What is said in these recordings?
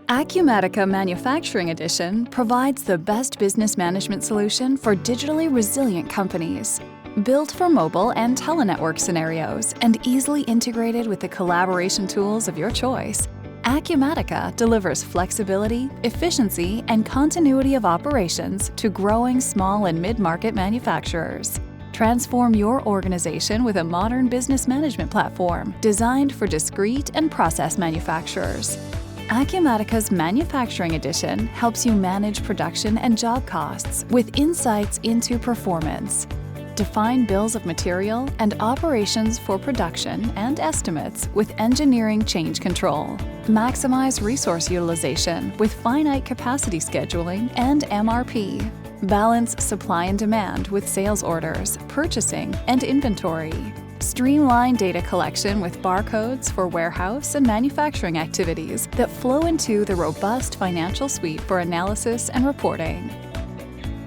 Acumatica Manufacturing Edition provides the best business management solution for digitally resilient companies. Built for mobile and telenetwork scenarios and easily integrated with the collaboration tools of your choice, Acumatica delivers flexibility, efficiency, and continuity of operations to growing small and mid-market manufacturers. Transform your organization with a modern business management platform designed for discrete and process manufacturers. Acumatica's Manufacturing Edition helps you manage production and job costs with insights into performance. Define bills of material and operations for production and estimates with engineering change control. Maximize resource utilization with finite capacity scheduling and MRP. Balance supply and demand with sales orders, purchasing, and inventory. Streamline data collection with barcodes for warehouse and manufacturing activities that flow into the robust financial suite for analysis and reporting.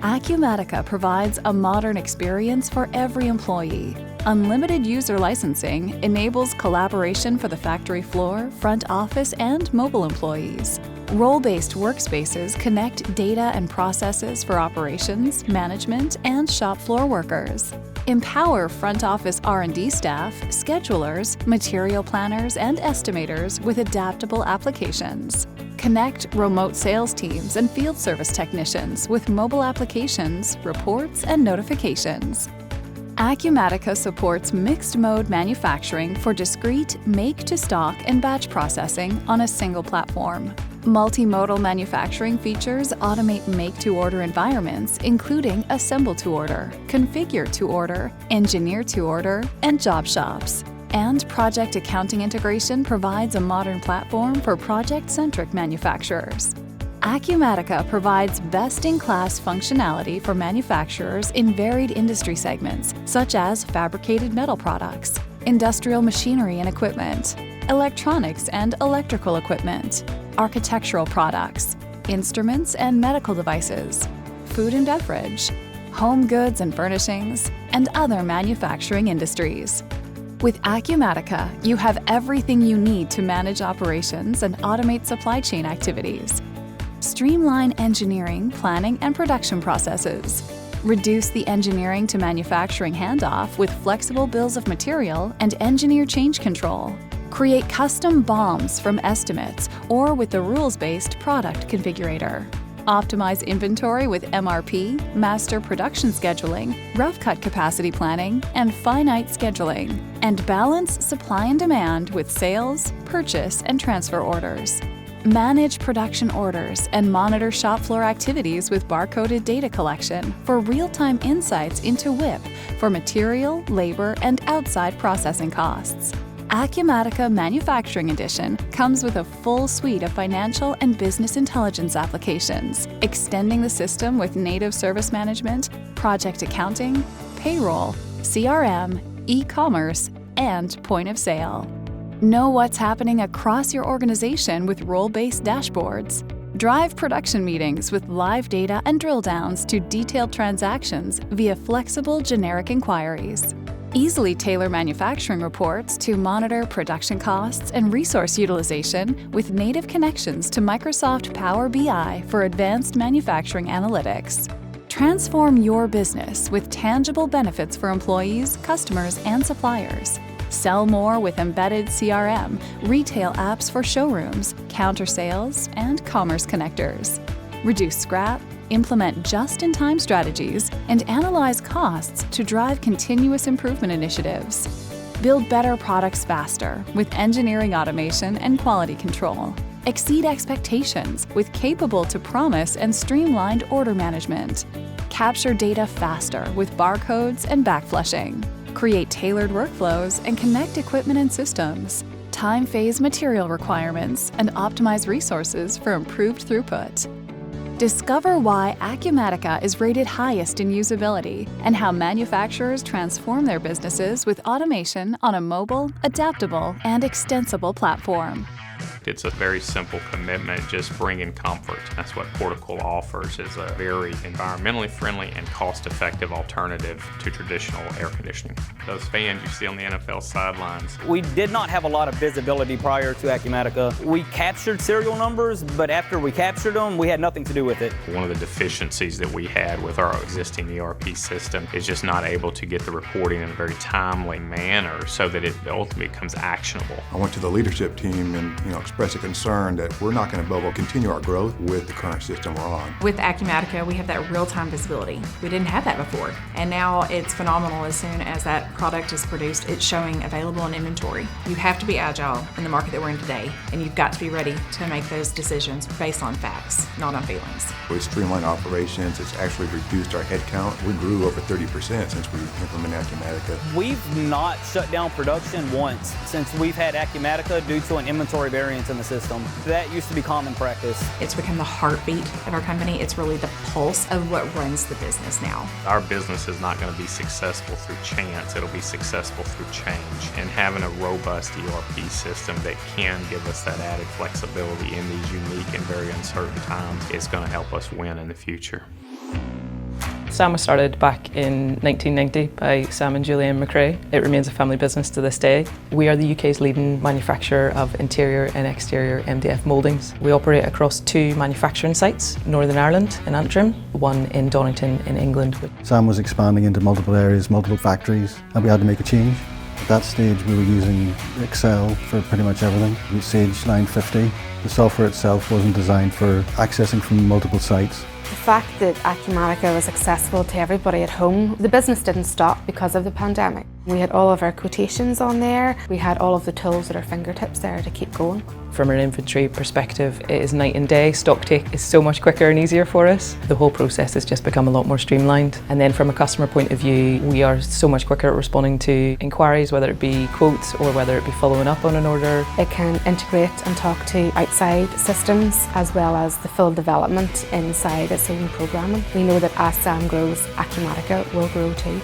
Acumatica provides a modern experience for every employee. Unlimited user licensing enables collaboration for the factory floor, front office, and mobile employees. Role-based workspaces connect data and processes for operations, management, and shop floor workers. Empower front office R&D staff, schedulers, material planners, and estimators with adaptable applications. Connect remote sales teams and field service technicians with mobile applications, reports, and notifications. Acumatica supports mixed-mode manufacturing for discrete make-to-stock and batch processing on a single platform. Multimodal manufacturing features automate make-to-order environments, including assemble-to-order, configure-to-order, engineer-to-order, and job shops. And project accounting integration provides a modern platform for project-centric manufacturers. Acumatica provides best-in-class functionality for manufacturers in varied industry segments, such as fabricated metal products, industrial machinery and equipment, electronics and electrical equipment, architectural products, instruments and medical devices, food and beverage, home goods and furnishings, and other manufacturing industries. With Acumatica, you have everything you need to manage operations and automate supply chain activities. Streamline engineering, planning, and production processes. Reduce the engineering to manufacturing handoff with flexible bills of material and engineer change control. Create custom BOMs from estimates or with the rules-based product configurator. Optimize inventory with MRP, master production scheduling, rough cut capacity planning, and finite scheduling. And balance supply and demand with sales, purchase, and transfer orders. Manage production orders and monitor shop floor activities with barcoded data collection for real-time insights into WIP for material, labor, and outside processing costs. Acumatica Manufacturing Edition comes with a full suite of financial and business intelligence applications, extending the system with native service management, project accounting, payroll, CRM, e-commerce, and point of sale. Know what's happening across your organization with role-based dashboards. Drive production meetings with live data and drill downs to detailed transactions via flexible generic inquiries. Easily tailor manufacturing reports to monitor production costs and resource utilization with native connections to Microsoft Power BI for advanced manufacturing analytics. Transform your business with tangible benefits for employees, customers, and suppliers. Sell more with embedded CRM, retail apps for showrooms, counter sales, and commerce connectors. Reduce scrap, implement just-in-time strategies, and analyze costs to drive continuous improvement initiatives. Build better products faster with engineering automation and quality control. Exceed expectations with capable to promise and streamlined order management. Capture data faster with barcodes and backflushing. Create tailored workflows and connect equipment and systems. Time phase material requirements and optimize resources for improved throughput. Discover why Acumatica is rated highest in usability and how manufacturers transform their businesses with automation on a mobile, adaptable, and extensible platform. It's a very simple commitment, just bringing comfort. That's what Portical offers, is a very environmentally friendly and cost-effective alternative to traditional air conditioning. Those fans you see on the NFL sidelines. We did not have a lot of visibility prior to Acumatica. We captured serial numbers, but after we captured them, we had nothing to do with it. One of the deficiencies that we had with our existing ERP system is just not able to get the reporting in a very timely manner so that it ultimately becomes actionable. I went to the leadership team and expressed a concern that we're not going to be able to continue our growth with the current system we're on. With Acumatica, we have that real-time visibility. We didn't have that before, and now it's phenomenal. As soon as that product is produced, it's showing available in inventory. You have to be agile in the market that we're in today, and you've got to be ready to make those decisions based on facts, not on feelings. We've streamlined operations. It's actually reduced our headcount. We grew over 30% since we implemented Acumatica. We've not shut down production once since we've had Acumatica due to an inventory variance in the system. That used to be common practice. It's become the heartbeat of our company. It's really the pulse of what runs the business now. Our business is not going to be successful through chance. It'll be successful through change. And having a robust ERP system that can give us that added flexibility in these unique and very uncertain times is going to help us win in the future. SAM was started back in 1990 by Sam and Julianne McRae. It remains a family business to this day. We are the UK's leading manufacturer of interior and exterior MDF mouldings. We operate across 2 manufacturing sites, Northern Ireland in Antrim, one in Donington in England. SAM was expanding into multiple areas, multiple factories, and we had to make a change. At that stage we were using Excel for pretty much everything. With Sage 950, the software itself wasn't designed for accessing from multiple sites. The fact that Acumatica was accessible to everybody at home, the business didn't stop because of the pandemic. We had all of our quotations on there, we had all of the tools at our fingertips there to keep going. From an inventory perspective, it is night and day. Stock take is so much quicker and easier for us. The whole process has just become a lot more streamlined. And then from a customer point of view, we are so much quicker at responding to inquiries, whether it be quotes or whether it be following up on an order. It can integrate and talk to outside systems as well as the full development inside its own programming. We know that as SAM grows, Acumatica will grow too.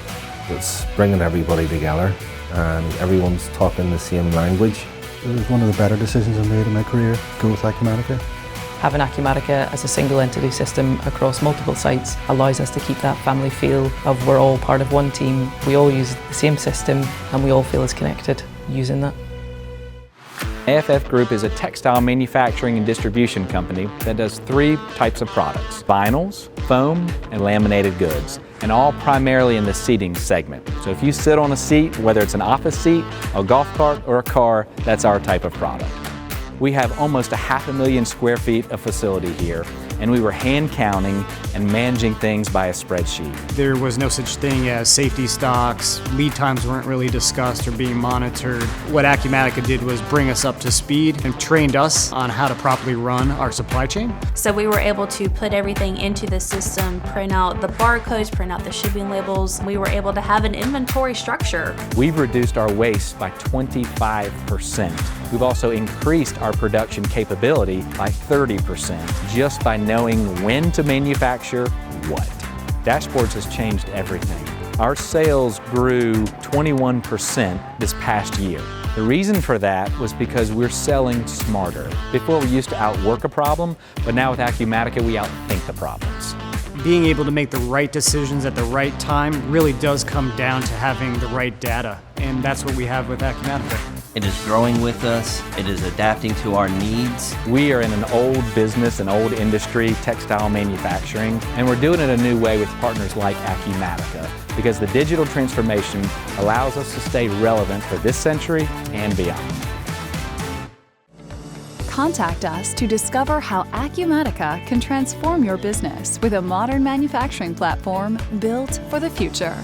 It's bringing everybody together and everyone's talking the same language. It was one of the better decisions I made in my career, go with Acumatica. Having Acumatica as a single entity system across multiple sites allows us to keep that family feel of we're all part of one team, we all use the same system and we all feel as connected using that. AFF Group is a textile manufacturing and distribution company that does 3 types of products: vinyls, foam, and laminated goods, and all primarily in the seating segment. So if you sit on a seat, whether it's an office seat, a golf cart, or a car, that's our type of product. We have almost 500,000 square feet of facility here, and we were hand counting and managing things by a spreadsheet. There was no such thing as safety stocks, lead times weren't really discussed or being monitored. What Acumatica did was bring us up to speed and trained us on how to properly run our supply chain. So we were able to put everything into the system, print out the barcodes, print out the shipping labels. We were able to have an inventory structure. We've reduced our waste by 25%. We've also increased our production capability by 30% just by knowing when to manufacture what. Dashboards has changed everything. Our sales grew 21% this past year. The reason for that was because we're selling smarter. Before we used to outwork a problem, but now with Acumatica we outthink the problems. Being able to make the right decisions at the right time really does come down to having the right data, and that's what we have with Acumatica. It is growing with us, it is adapting to our needs. We are in an old business, an old industry, textile manufacturing, and we're doing it a new way with partners like Acumatica because the digital transformation allows us to stay relevant for this century and beyond. Contact us to discover how Acumatica can transform your business with a modern manufacturing platform built for the future.